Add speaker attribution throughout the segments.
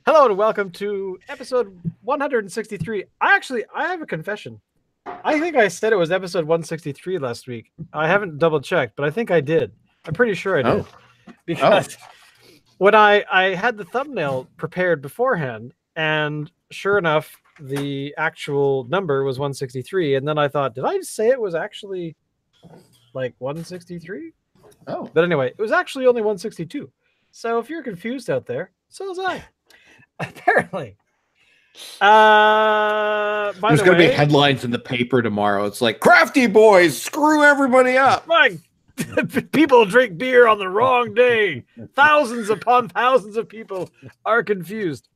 Speaker 1: Hello and welcome to episode 163. I have a confession. I think I said it was episode 163 last week. I haven't double checked, but I think I did. I'm pretty sure I did. Because when I had the thumbnail prepared beforehand, and sure enough, the actual number was 163. And then I thought, did I say it was actually like 163?
Speaker 2: Oh.
Speaker 1: But anyway, it was actually only 162. So if you're confused out there, so was I. Apparently.
Speaker 2: There's going to be headlines in the paper tomorrow. It's like, Crafty boys, screw everybody up.
Speaker 1: Like, people drink beer on the wrong day. Thousands upon thousands of people are confused.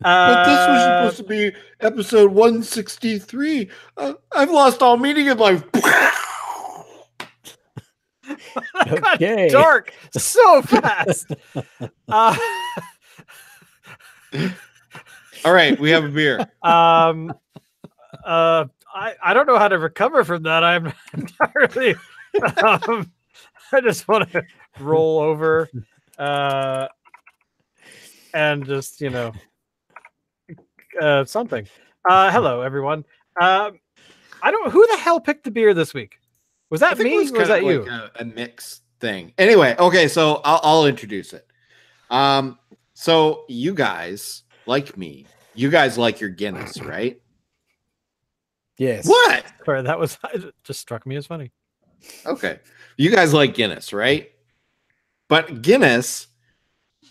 Speaker 2: But this was supposed to be episode 163. I've lost all meaning in life.
Speaker 1: Okay. Dark so fast.
Speaker 2: All right, we have a beer.
Speaker 1: I don't know how to recover from that. I'm not really. I just want to roll over, and just something. Hello, everyone. I don't. Who the hell picked the beer this week? Was that me? Or was that you?
Speaker 2: A mix thing. Anyway, okay, so I'll introduce it. So you guys, like me, you guys like your Guinness, right?
Speaker 3: Yes.
Speaker 2: What?
Speaker 1: Sorry, it just struck me as funny.
Speaker 2: Okay. You guys like Guinness, right? But Guinness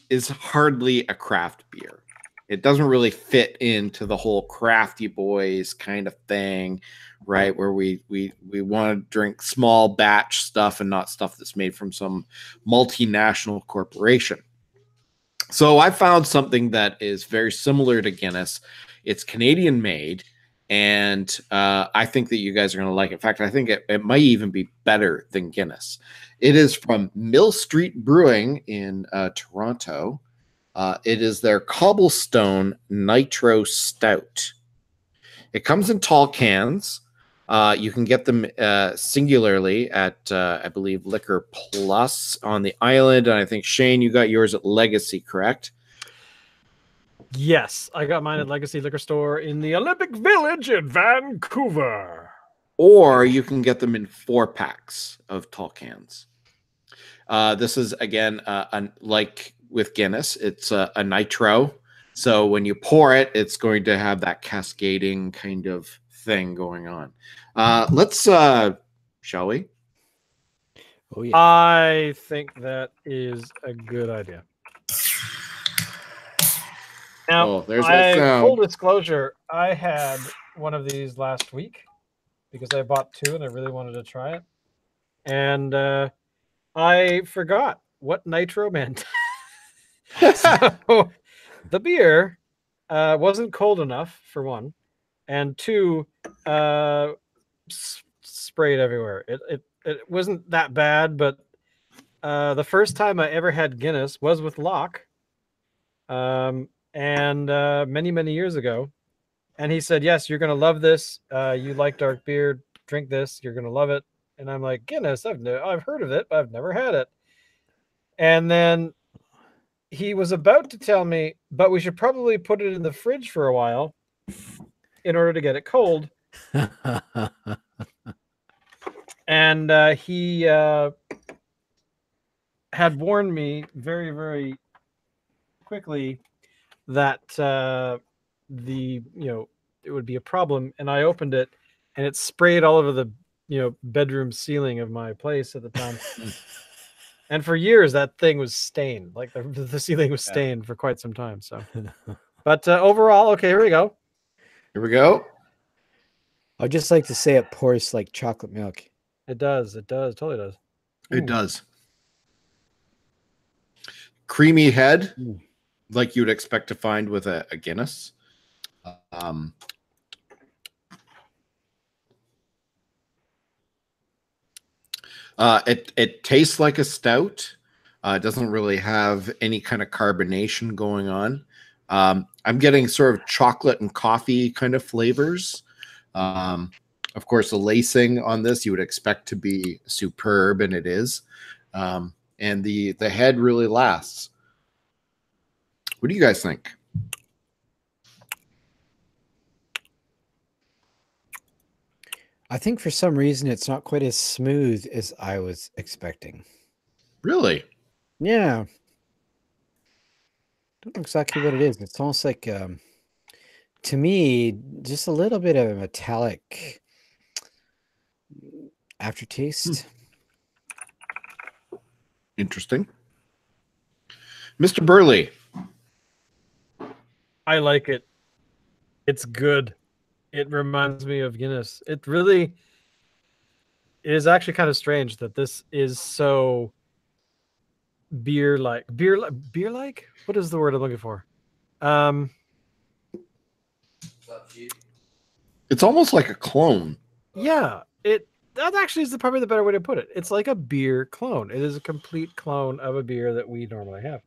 Speaker 2: is hardly a craft beer. It doesn't really fit into the whole crafty boys kind of thing, right? Where we want to drink small batch stuff and not stuff that's made from some multinational corporation. So I found something that is very similar to Guinness. It's Canadian made, and I think that you guys are going to like it. In fact, I think it might even be better than Guinness. It is from Mill Street Brewing in Toronto. It is their Cobblestone Nitro Stout. It comes in tall cans. You can get them singularly at, I believe, Liquor Plus on the island. And I think, Shane, you got yours at Legacy, correct?
Speaker 1: Yes, I got mine at Legacy Liquor Store in the Olympic Village in Vancouver.
Speaker 2: Or you can get them in 4-packs of tall cans. This is, again, like with Guinness, it's a nitro. So when you pour it, it's going to have that cascading kind of thing going on. Let's shall we?
Speaker 3: Oh yeah.
Speaker 1: I think that is a good idea. Now,
Speaker 2: there's that sound.
Speaker 1: Full disclosure, I had one of these last week because I bought 2 and I really wanted to try it. And I forgot what nitro meant. So the beer wasn't cold enough, for one. And 2, sprayed everywhere. It wasn't that bad, but the first time I ever had Guinness was with Locke, and many years ago. And he said, "Yes, you're gonna love this. You like dark beer? Drink this. You're gonna love it." And I'm like, "Guinness? I've heard of it, but I've never had it." And then he was about to tell me, "But we should probably put it in the fridge for a while in order to get it cold." And he had warned me very, very quickly that it would be a problem. And I opened it, and it sprayed all over the bedroom ceiling of my place at the time. And for years, that thing was stained. Like the ceiling was stained for quite some time. So, but overall, okay, here we go.
Speaker 2: Here we go.
Speaker 3: I'd just like to say it pours like chocolate milk.
Speaker 1: It does. It does. Totally does.
Speaker 2: It does. Creamy head, like you'd expect to find with a Guinness. It tastes like a stout. It doesn't really have any kind of carbonation going on. I'm getting sort of chocolate and coffee kind of flavors. Of course, the lacing on this you would expect to be superb, and it is. and the head really lasts. What do you guys think?
Speaker 3: I think for some reason it's not quite as smooth as I was expecting.
Speaker 2: Really?
Speaker 3: Yeah. Don't know exactly what it is. It's almost like, to me, just a little bit of a metallic aftertaste.
Speaker 2: Interesting. Mr. Burley.
Speaker 1: I like it. It's good. It reminds me of Guinness. It really is actually kind of strange that this is so beer-like. Beer-like? What is the word I'm looking for?
Speaker 2: It's almost like a clone.
Speaker 1: Yeah, that actually is probably the better way to put it. It's like a beer clone. It is a complete clone of a beer that we normally have.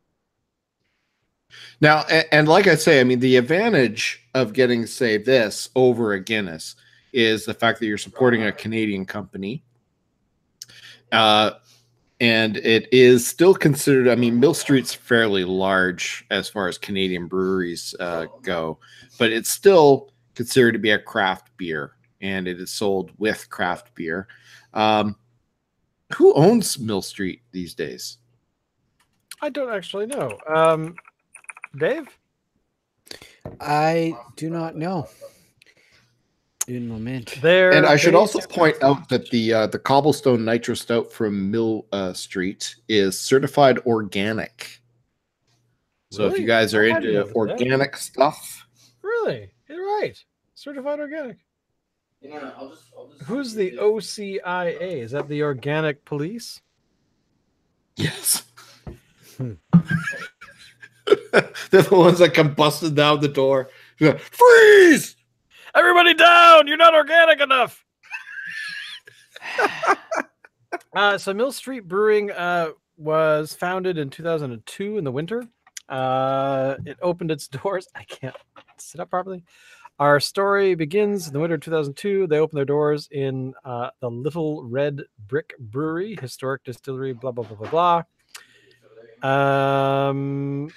Speaker 2: Now, and like I say, I mean, the advantage of getting, say, this over a Guinness is the fact that you're supporting a Canadian company. And it is still considered, I mean, Mill Street's fairly large as far as Canadian breweries go, but it's still considered to be a craft beer, and it is sold with craft beer. Who owns Mill Street these days?
Speaker 1: I don't actually know. Dave?
Speaker 3: I do not know. Un moment.
Speaker 2: And I should also point out that the Cobblestone Nitro Stout from Mill Street is certified organic. So if you guys are into organic stuff,
Speaker 1: really, you're right. Certified organic. Who's the OCIA? Is that the Organic Police?
Speaker 2: Yes. They're the ones that come busting down the door. Freeze!
Speaker 1: Everybody down! You're not organic enough. So Mill Street Brewing was founded in 2002 in the winter. It opened its doors. I can't sit up properly. Our story begins in the winter of 2002. They opened their doors in the Little Red Brick Brewery, historic distillery, blah, blah, blah, blah, blah.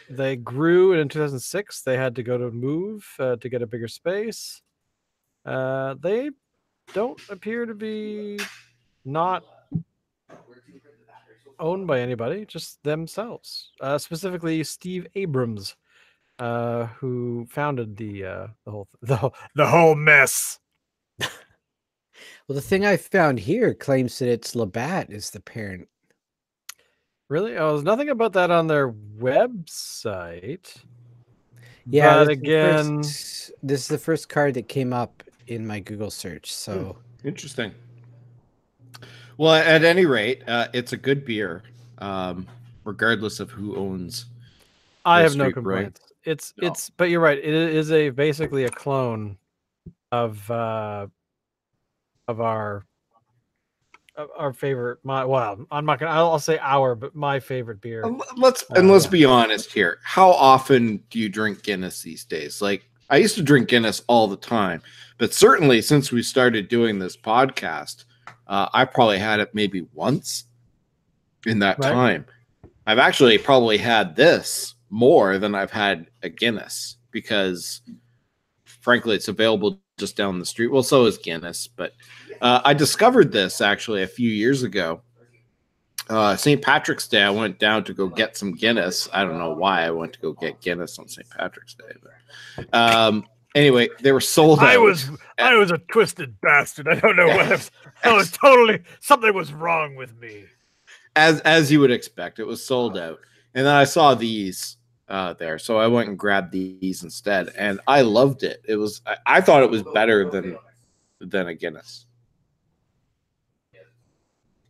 Speaker 1: They grew, and in 2006, they had to go to move to get a bigger space. They don't appear to be not owned by anybody, just themselves. Specifically, Steve Abrams, who founded the whole mess.
Speaker 3: Well, the thing I found here claims that it's Labatt is the parent.
Speaker 1: Really? Oh, there's nothing about that on their website.
Speaker 3: Yeah,
Speaker 1: but again,
Speaker 3: this is the first card that came up in my Google search. So
Speaker 2: interesting. Well, at any rate, it's a good beer, regardless of who owns.
Speaker 1: I have no complaints. It's but you're right. It is basically a clone of our favorite. I'm not gonna. I'll say our, but my favorite beer.
Speaker 2: Let's be honest here. How often do you drink Guinness these days? Like, I used to drink Guinness all the time, but certainly since we started doing this podcast, I probably had it maybe once in that time. I've actually probably had this more than I've had a Guinness because, frankly, it's available just down the street. Well, so is Guinness, but I discovered this actually a few years ago. St. Patrick's Day, I went down to go get some Guinness. I don't know why I went to go get Guinness on St. Patrick's Day, but anyway, they were sold out.
Speaker 1: I was a twisted bastard. I don't know what I was totally something was wrong with me.
Speaker 2: As you would expect, it was sold out. And then I saw these there, so I went and grabbed these instead, and I loved it. I thought it was better than a Guinness.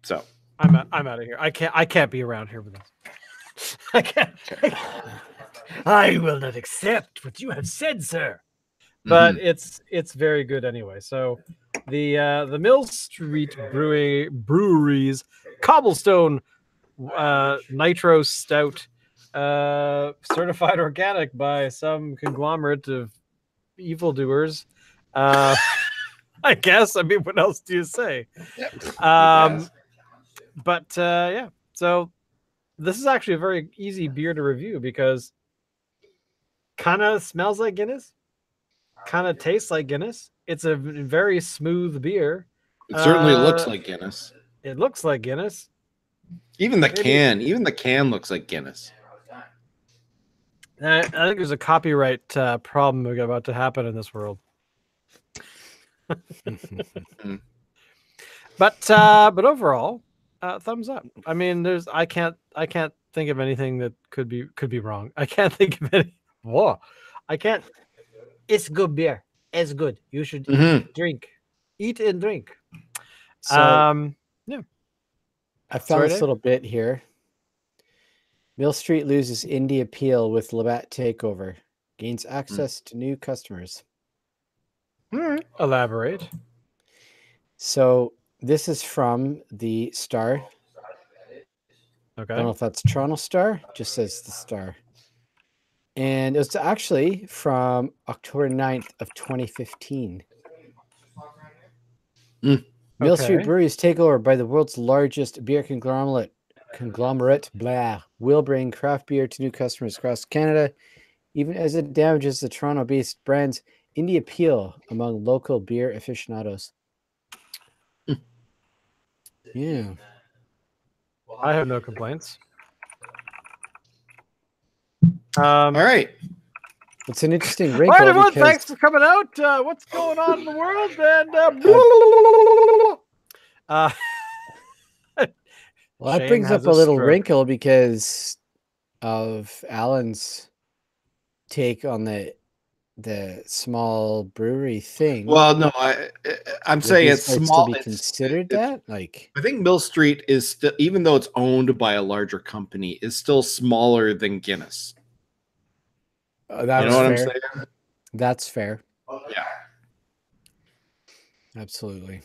Speaker 2: So
Speaker 1: I'm out of here. I can't be around here with this. I can't. I will not accept what you have said, sir. But it's very good anyway. So the Mill Street Brewery's Cobblestone Nitro Stout, certified organic by some conglomerate of evildoers. I guess. I mean, what else do you say? But yeah. So this is actually a very easy beer to review because kind of smells like Guinness, kind of tastes like Guinness. It's a very smooth beer.
Speaker 2: It certainly looks like Guinness.
Speaker 1: It looks like Guinness.
Speaker 2: Even the
Speaker 1: Maybe.
Speaker 2: can looks like Guinness.
Speaker 1: I think there's a copyright problem about to happen in this world. But overall, thumbs up. I mean, I can't think of anything that could be wrong. I can't think of any. Whoa, I can't. It's good beer. It's good. You should drink, eat and drink.
Speaker 3: So,
Speaker 1: yeah.
Speaker 3: I found this little bit here. Mill Street loses indie appeal with Labatt takeover. Gains access to new customers.
Speaker 1: Elaborate.
Speaker 3: So this is from the Star.
Speaker 1: Okay.
Speaker 3: I don't know if that's Toronto Star. Just says the Star. And it was actually from October 9th of 2015. Mill Street Brewery's takeover by the world's largest beer conglomerate will bring craft beer to new customers across Canada, even as it damages the Toronto-based brand's indie appeal among local beer aficionados. Yeah.
Speaker 1: I have no complaints.
Speaker 2: All right.
Speaker 3: It's an interesting wrinkle.
Speaker 1: All right, everyone, thanks for coming out. What's going on in the world? And
Speaker 3: well, that brings up a little wrinkle because of Alan's take on the small brewery thing.
Speaker 2: Well, no, I'm saying it's small.
Speaker 3: Still be considered that? Like,
Speaker 2: I think Mill Street is still, even though it's owned by a larger company, is still smaller than Guinness.
Speaker 3: You know what I'm saying? That's fair.
Speaker 2: Yeah.
Speaker 3: Absolutely.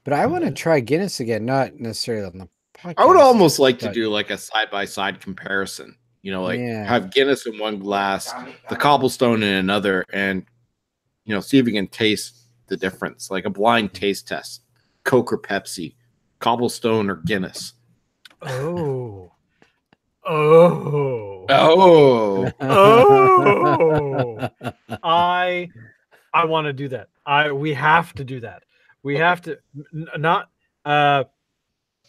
Speaker 3: But I want to try Guinness again, not necessarily on the podcast.
Speaker 2: I would almost like to do like a side-by-side comparison. You know, like have Guinness in one glass, the Cobblestone in another, and see if you can taste the difference, like a blind taste test. Coke or Pepsi, Cobblestone or Guinness.
Speaker 1: Oh. I want to do that. We have to do that. We have to not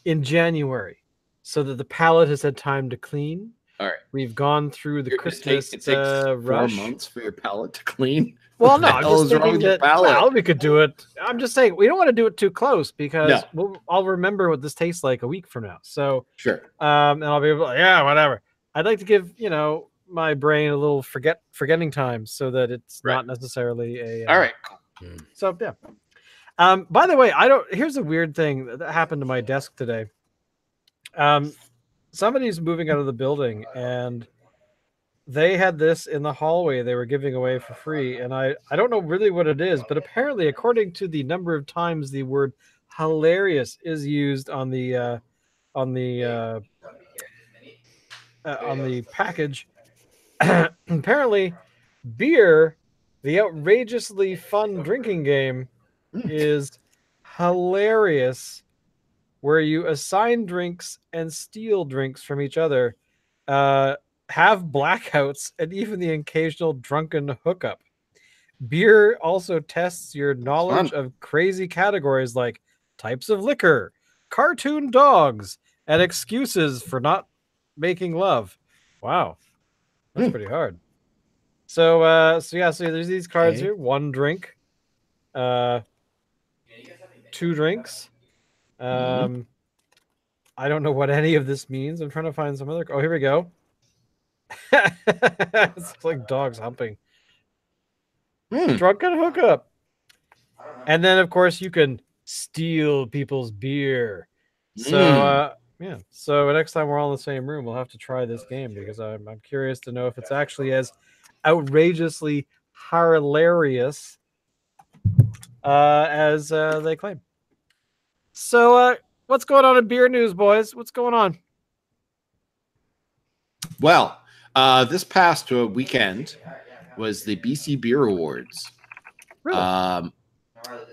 Speaker 1: in January, so that the palate has had time to clean.
Speaker 2: All right,
Speaker 1: we've gone through the Christmas
Speaker 2: it takes 4
Speaker 1: rush.
Speaker 2: months for your palate to clean.
Speaker 1: Well, no, I'm just thinking that we could do it. I'm just saying we don't want to do it too close because I'll remember what this tastes like a week from now. So
Speaker 2: sure,
Speaker 1: and I'll be able to, whatever. I'd like to give my brain a little forgetting time so that it's not necessarily a.
Speaker 2: All right.
Speaker 1: So yeah. By the way, here's a weird thing that happened to my desk today. Somebody's moving out of the building and they had this in the hallway they were giving away for free. And I don't know really what it is, but apparently according to the number of times the word hilarious is used on the package, apparently beer, the outrageously fun drinking game, is hilarious, where you assign drinks and steal drinks from each other, have blackouts, and even the occasional drunken hookup. Beer also tests your knowledge of crazy categories like types of liquor, cartoon dogs, and excuses for not making love. Wow, that's pretty hard. So there's these cards here. 1 drink, 2 drinks. I don't know what any of this means. I'm trying to find some other. Oh, here we go. It's like dogs humping. Drunken hookup. And then, of course, you can steal people's beer. So, So next time we're all in the same room, we'll have to try this game because I'm curious to know if it's actually as outrageously hilarious as they claim. So, what's going on in beer news, boys? What's going on?
Speaker 2: Well, this past weekend was the BC Beer Awards.
Speaker 1: Really?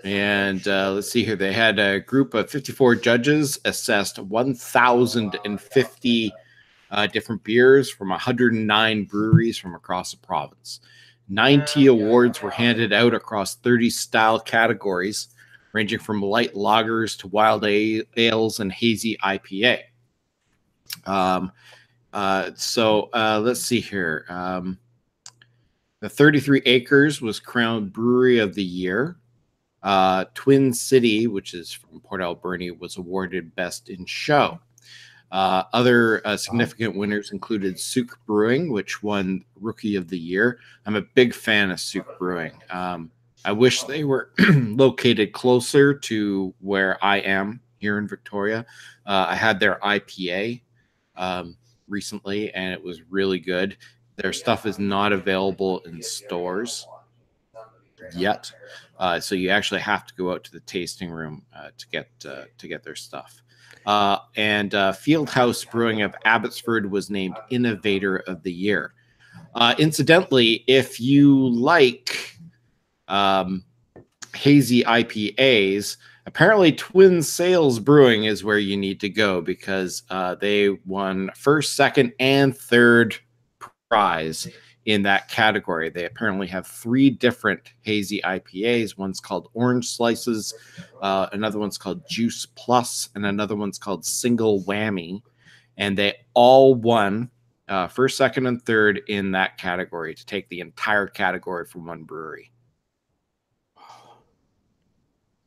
Speaker 2: And let's see here. They had a group of 54 judges assessed 1,050 different beers from 109 breweries from across the province. 90 awards were handed out across 30 style categories, ranging from light lagers to wild ales and hazy IPA. So let's see here. The 33 Acres was crowned Brewery of the Year. Twin City, which is from Port Alberni, was awarded Best in Show. Other significant winners included Souk Brewing, which won Rookie of the Year. I'm a big fan of Souk Brewing. I wish they were located closer to where I am here in Victoria. I had their IPA recently, and it was really good. Their stuff is not available in stores yet, so you actually have to go out to the tasting room to get their stuff. And Fieldhouse Brewing of Abbotsford was named Innovator of the Year. Incidentally, if you like hazy IPAs, apparently Twin Sales Brewing is where you need to go, because they won first, second, and third prize in that category. They apparently have 3 different hazy IPAs. One's called Orange Slices, another one's called Juice Plus, and another one's called Single Whammy. And they all won first, second, and third in that category to take the entire category from one brewery.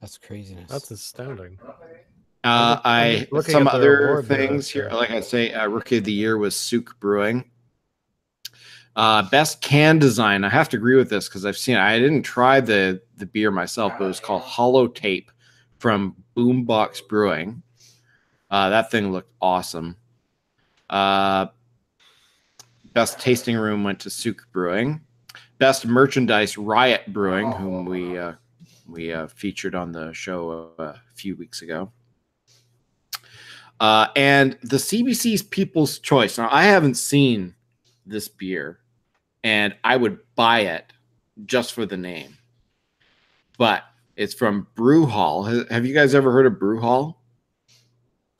Speaker 3: That's craziness.
Speaker 1: That's astounding.
Speaker 2: Some other things here, like I say, Rookie of the Year was Souk Brewing. Best can design. I have to agree with this because I've seen it. I didn't try the beer myself, but it was called Hollow Tape from Boombox Brewing. That thing looked awesome. Best tasting room went to Souk Brewing. Best merchandise, Riot Brewing, whom we featured on the show a few weeks ago. And the CBC's People's Choice. Now, I haven't seen this beer, and I would buy it just for the name. But it's from Brew Hall. Have you guys ever heard of Brew Hall?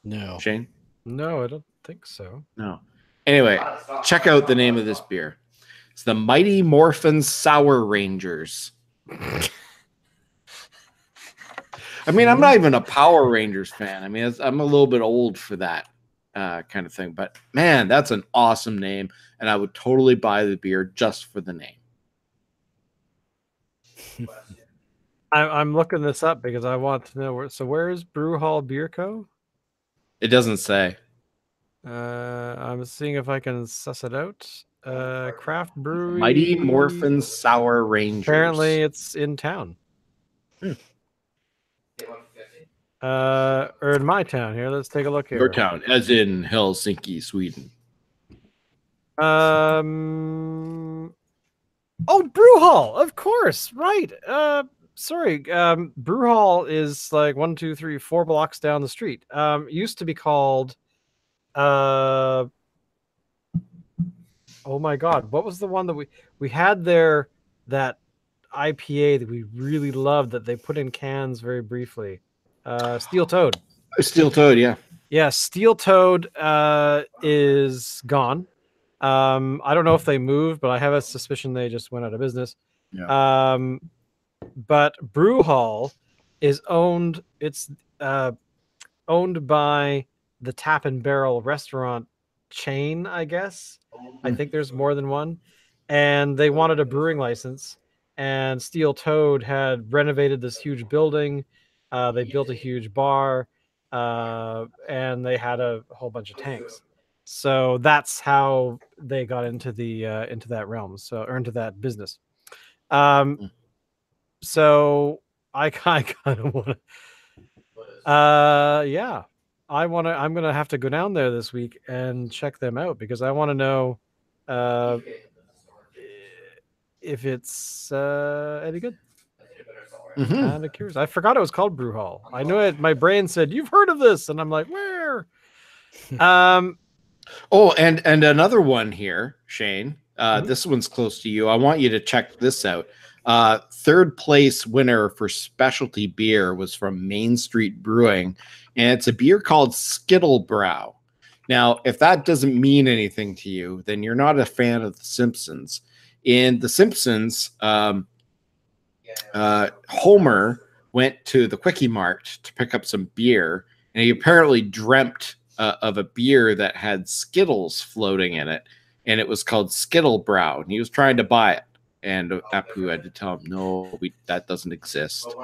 Speaker 3: No.
Speaker 2: Shane?
Speaker 1: No, I don't think so.
Speaker 2: No. Anyway, check out the name of this beer. It's the Mighty Morphin Sour Rangers. I mean, I'm not even a Power Rangers fan. I mean, I'm a little bit old for that kind of thing. But, man, that's an awesome name. And I would totally buy the beer just for the name.
Speaker 1: I'm looking this up because I want to know where. So where is Brew Hall Beer Co?
Speaker 2: It doesn't say.
Speaker 1: I'm seeing if I can suss it out. Craft Brewery.
Speaker 2: Mighty Morphin Sour Rangers.
Speaker 1: Apparently, it's in town. Or in my town here. Let's take a look here.
Speaker 2: Your town, as in Helsinki, Sweden.
Speaker 1: Oh, Brew Hall, of course, right. Sorry. Brew Hall is like 1, 2, 3, 4 blocks down the street. Used to be called oh my god, what was the one that we had there, that IPA that we really loved that they put in cans very briefly? Steel Toad.
Speaker 2: Steel Toad, yeah.
Speaker 1: Yeah, Steel Toad is gone. I don't know if they moved, but I have a suspicion they just went out of business.
Speaker 2: Yeah.
Speaker 1: But Brew Hall is owned. It's owned by the Tap and Barrel restaurant chain, I guess. I think there's more than one, and they wanted a brewing license. And Steel Toad had renovated this huge building. They built a huge bar, and they had a whole bunch of tanks. So that's how they got into that realm. So, or into that business. So I kind of want to, yeah, I'm going to have to go down there this week and check them out because I want to know, if it's, any good. Kind of curious. I forgot it was called Brew Hall. I knew it. My brain said, "You've heard of this," and I'm like, "Where?"
Speaker 2: Oh, and another one here, Shane. This one's close to you. I want you to check this out. Third place winner for specialty beer was from Main Street Brewing, and it's a beer called Skittlebrow. Now, if that doesn't mean anything to you, then you're not a fan of The Simpsons. In The Simpsons, Homer went to the Quickie Mart to pick up some beer, and he apparently dreamt of a beer that had Skittles floating in it, and it was called Skittlebrow, and he was trying to buy it. And Apu had to tell him, no, that doesn't exist.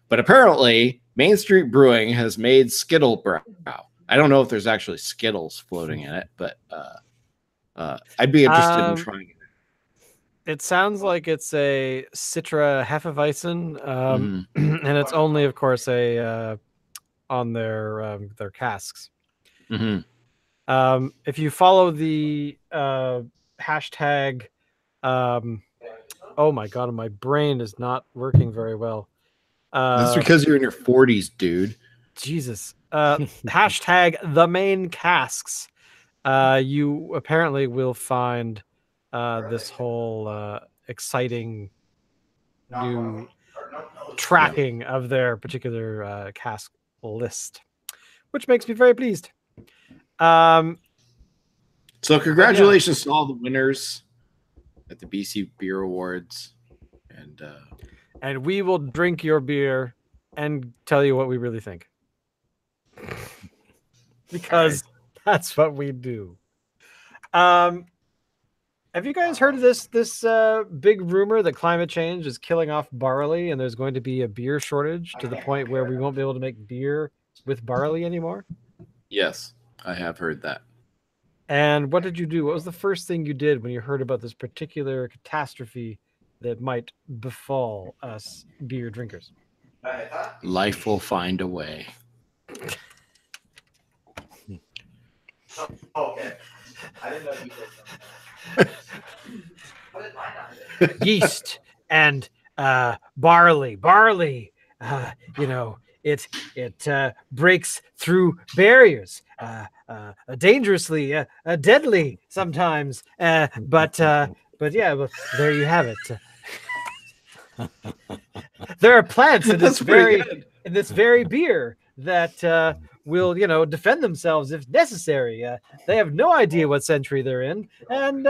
Speaker 2: But apparently, Main Street Brewing has made Skittlebrow. I don't know if there's actually Skittles floating in it, but I'd be interested in trying it.
Speaker 1: It sounds like it's a Citra Hefeweizen, and it's only, of course, on their casks. If you follow the hashtag, oh my god, my brain is not working very well.
Speaker 2: That's because you're in your 40s, dude.
Speaker 1: Jesus. Hashtag the main casks. You apparently will find this whole exciting new tracking of their particular cask list, which makes me very pleased.
Speaker 2: So congratulations to all the winners at the BC Beer Awards,
Speaker 1: and we will drink your beer and tell you what we really think, because that's what we do. Have you guys heard of this big rumor that climate change is killing off barley, and there's going to be a beer shortage to the point where we won't be able to make beer with barley anymore?
Speaker 2: Yes, I have heard that.
Speaker 1: And what did you do? What was the first thing you did when you heard about this particular catastrophe that might befall us beer drinkers?
Speaker 2: Life will find a way.
Speaker 4: Okay. I didn't know you did.
Speaker 1: Yeast and barley. It breaks through barriers, dangerously, deadly sometimes. But yeah, there you have it. There are plants in this very beer that will, defend themselves if necessary. They have no idea what century they're in, and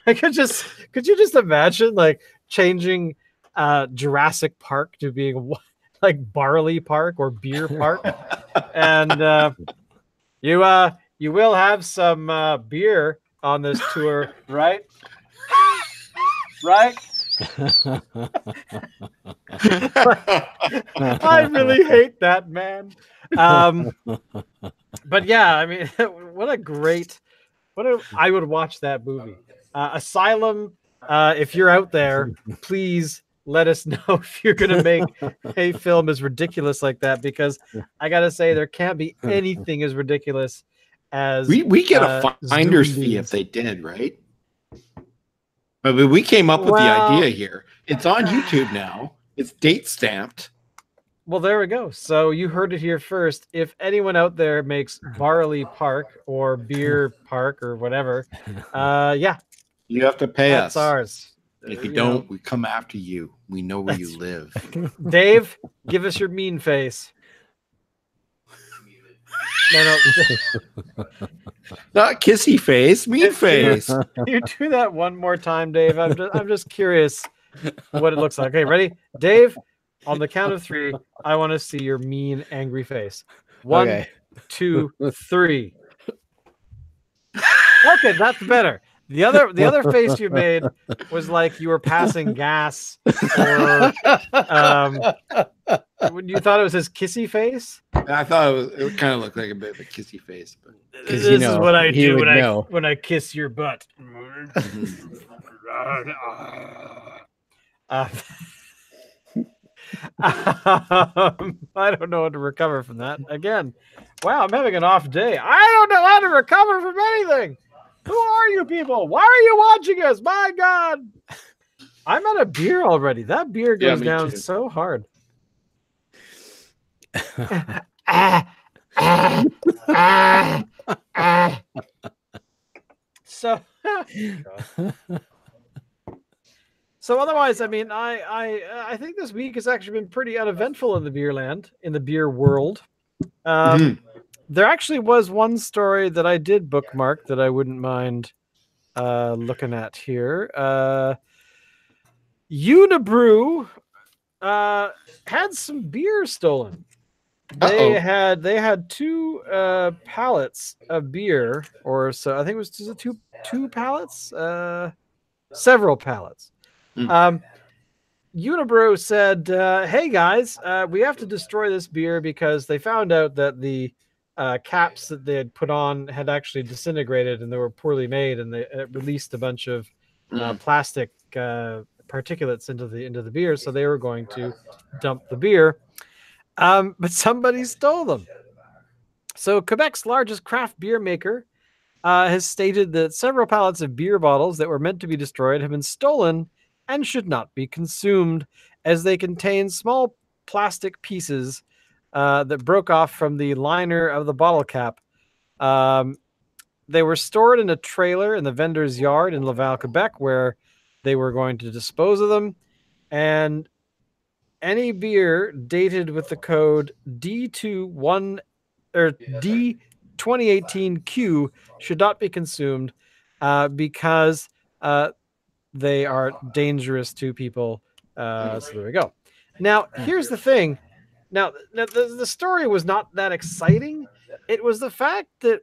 Speaker 1: could you just imagine like changing Jurassic Park to being like Barley Park or Beer Park, and you will have some beer on this tour, right? Right? I really hate that, man. But yeah, I mean, I would watch that movie. Asylum, if you're out there, please let us know if you're going to make a film as ridiculous like that, because I got to say, there can't be anything as ridiculous as
Speaker 2: we get a finder's fee if they did, right? But we came up with the idea here. It's on YouTube now. It's date stamped.
Speaker 1: Well, there we go. So you heard it here first. If anyone out there makes Barley Park or Beer Park or whatever, yeah,
Speaker 2: you have to pay us.
Speaker 1: That's ours.
Speaker 2: If you don't, we come after you. We know where you live.
Speaker 1: Dave, give us your mean face. No.
Speaker 2: Not kissy face, mean face.
Speaker 1: You do that one more time, Dave. I'm just curious what it looks like. Okay, ready? Dave, on the count of 3, I want to see your mean, angry face. 1, 2, 3. Okay, that's better. The other face you made was like you were passing gas, or when you thought it was his kissy face.
Speaker 2: I thought it kind of looked like a bit of a kissy face, but
Speaker 1: this is what I do when I kiss your butt. I don't know how to recover from that. Again, wow, I'm having an off day. I don't know how to recover from anything. Who are you people? Why are you watching us? My God. I'm out of beer already. That beer goes down so hard. So So otherwise, I mean, I think this week has actually been pretty uneventful in the beer land, in the beer world. There actually was one story that I did bookmark that I wouldn't mind looking at here. Unibrew had some beer stolen. They had two pallets of beer, or so I think it was just two pallets, several pallets. Unibrew said, "Hey guys, we have to destroy this beer because they found out that the caps that they had put on had actually disintegrated and they were poorly made, and it released a bunch of plastic particulates into the beer. So they were going to dump the beer, but somebody stole them. So Quebec's largest craft beer maker has stated that several pallets of beer bottles that were meant to be destroyed have been stolen and should not be consumed, as they contain small plastic pieces that broke off from the liner of the bottle cap. They were stored in a trailer in the vendor's yard in Laval, Quebec, where they were going to dispose of them. And any beer dated with the code D21 or D2018Q should not be consumed because they are dangerous to people. So there we go. Now, here's the thing. Now the story was not that exciting. It was the fact that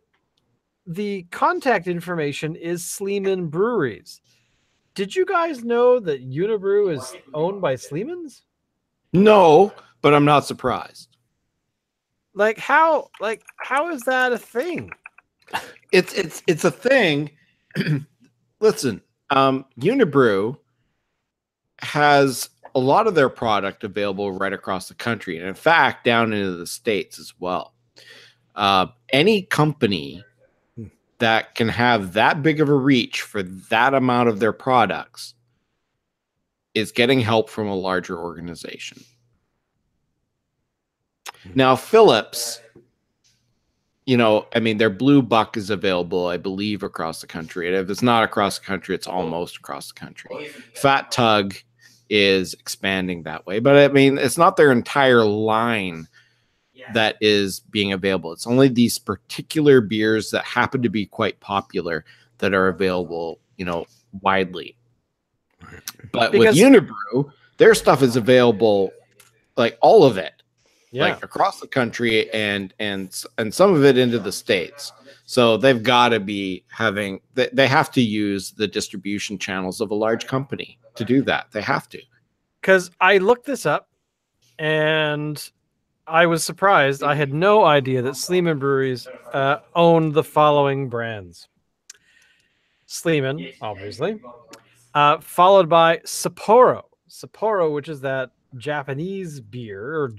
Speaker 1: the contact information is Sleeman Breweries. Did you guys know that Unibrew is owned by Sleeman's?
Speaker 2: No, but I'm not surprised.
Speaker 1: How is that a thing?
Speaker 2: It's a thing. Listen, Unibrew has a lot of their product available right across the country, and in fact, down into the States as well. Any company that can have that big of a reach for that amount of their products is getting help from a larger organization. Now, Phillips, their Blue Buck is available, I believe, across the country. And if it's not across the country, it's almost across the country. Fat Tug is expanding that way. But, it's not their entire line that is being available. It's only these particular beers that happen to be quite popular that are available, widely. But with Unibrew, their stuff is available, like all of it, like across the country and some of it into the States. So they've got to be they have to use the distribution channels of a large company to do that. They have to.
Speaker 1: Because I looked this up and I was surprised. I had no idea that Sleeman Breweries owned the following brands. Sleeman, obviously. Followed by Sapporo. Sapporo, which is that Japanese beer.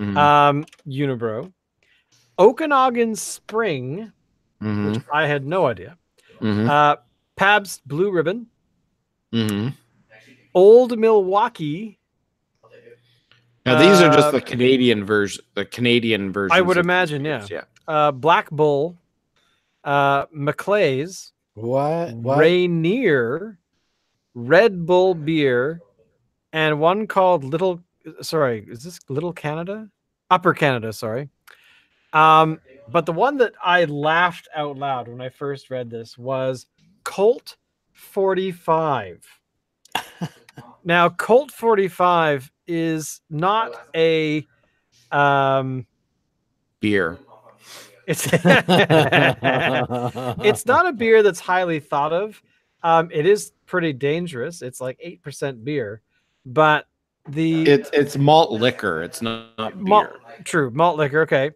Speaker 1: Unibrew. Okanagan Spring, which I had no idea. Pabst Blue Ribbon. Old Milwaukee.
Speaker 2: Now these are just the Canadian version.
Speaker 1: I would imagine, yeah. Black Bull, Maclay's, Rainier, Red Bull beer, and one called Little Canada? Upper Canada, sorry. But the one that I laughed out loud when I first read this was Colt 45. Now, Colt 45 is not a
Speaker 2: beer.
Speaker 1: It's not a beer that's highly thought of. It is pretty dangerous. It's like 8% beer, but
Speaker 2: it's malt liquor. It's not beer.
Speaker 1: True, malt liquor. Okay,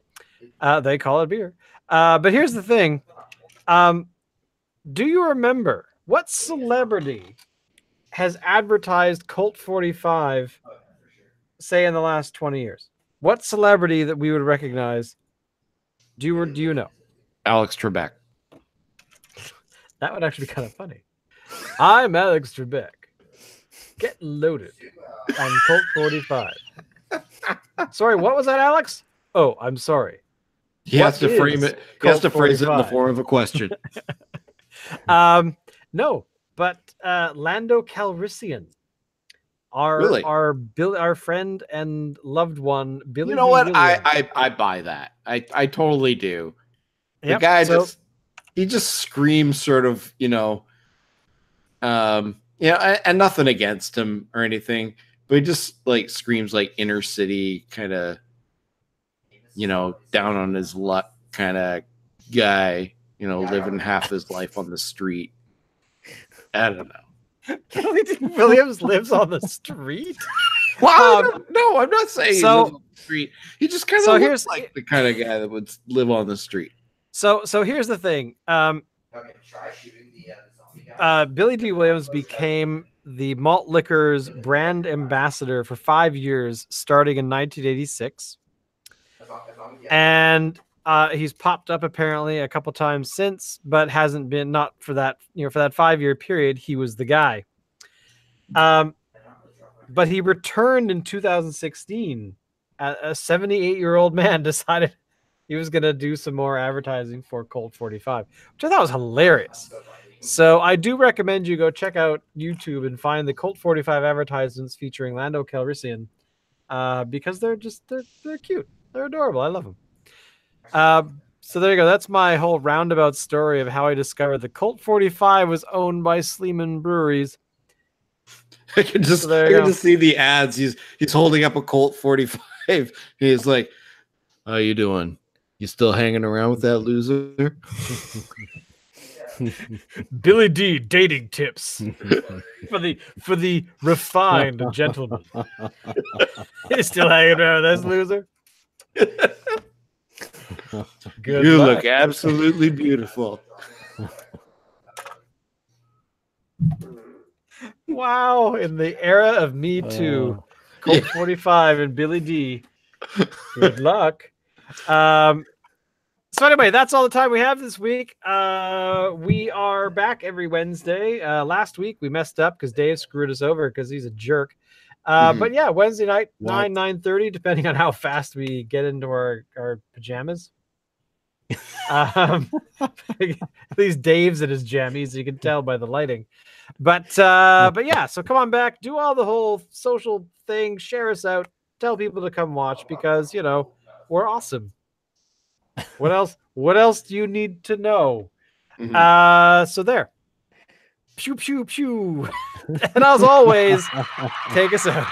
Speaker 1: they call it beer. But here's the thing. Do you remember what celebrity has advertised Colt 45, say, in the last 20 years? What celebrity that we would recognize? Do you know?
Speaker 2: Alex Trebek.
Speaker 1: That would actually be kind of funny. I'm Alex Trebek. Get loaded on Colt 45. Sorry, what was that, Alex? Oh, I'm sorry.
Speaker 2: He has to frame it. He has to phrase it in the form of a question.
Speaker 1: No, but Lando Calrissian,
Speaker 2: Really?
Speaker 1: our friend and loved one, Billy.
Speaker 2: You know
Speaker 1: D.
Speaker 2: what?
Speaker 1: Williams.
Speaker 2: I buy that. I totally do. The
Speaker 1: Yep,
Speaker 2: guy
Speaker 1: so-
Speaker 2: just screams sort of, and nothing against him or anything, but he just like screams like inner city kind of, down on his luck kind of guy, living half his life on the street. I don't know.
Speaker 1: Billy D. Williams lives on the street.
Speaker 2: Well, no, I'm not saying he lives on the street. He just kind of looks like the kind of guy that would live on the street.
Speaker 1: So here's the thing. Billy D. Williams became the malt liquors brand ambassador for 5 years, starting in 1986. And he's popped up apparently a couple times since, but hasn't been, not for that, for that 5-year period, he was the guy. But he returned in 2016. A 78-year-old man decided he was going to do some more advertising for Colt 45, which I thought was hilarious. So I do recommend you go check out YouTube and find the Colt 45 advertisements featuring Lando Calrissian, because they're cute. They're adorable. I love them. So there you go. That's my whole roundabout story of how I discovered the Colt 45 was owned by Sleeman Breweries.
Speaker 2: I can just see the ads. He's holding up a Colt 45. He's like, "How you doing? You still hanging around with that loser?"
Speaker 1: Billy D dating tips for the refined gentleman. He's still hanging around with this loser.
Speaker 2: Good you luck. Look absolutely beautiful.
Speaker 1: Wow, in the era of Me Too, Colt 45 and Billy D. Good luck. So anyway, that's all the time we have this week. We are back every Wednesday. Last week we messed up because Dave screwed us over because he's a jerk. But yeah, Wednesday night, 9:30, depending on how fast we get into our pajamas. At least Dave's in his jammies, you can tell by the lighting. But yeah, so come on back, do all the whole social thing, share us out, tell people to come watch because we're awesome. What else do you need to know? So there. Pew pew pew. And as always, take us out.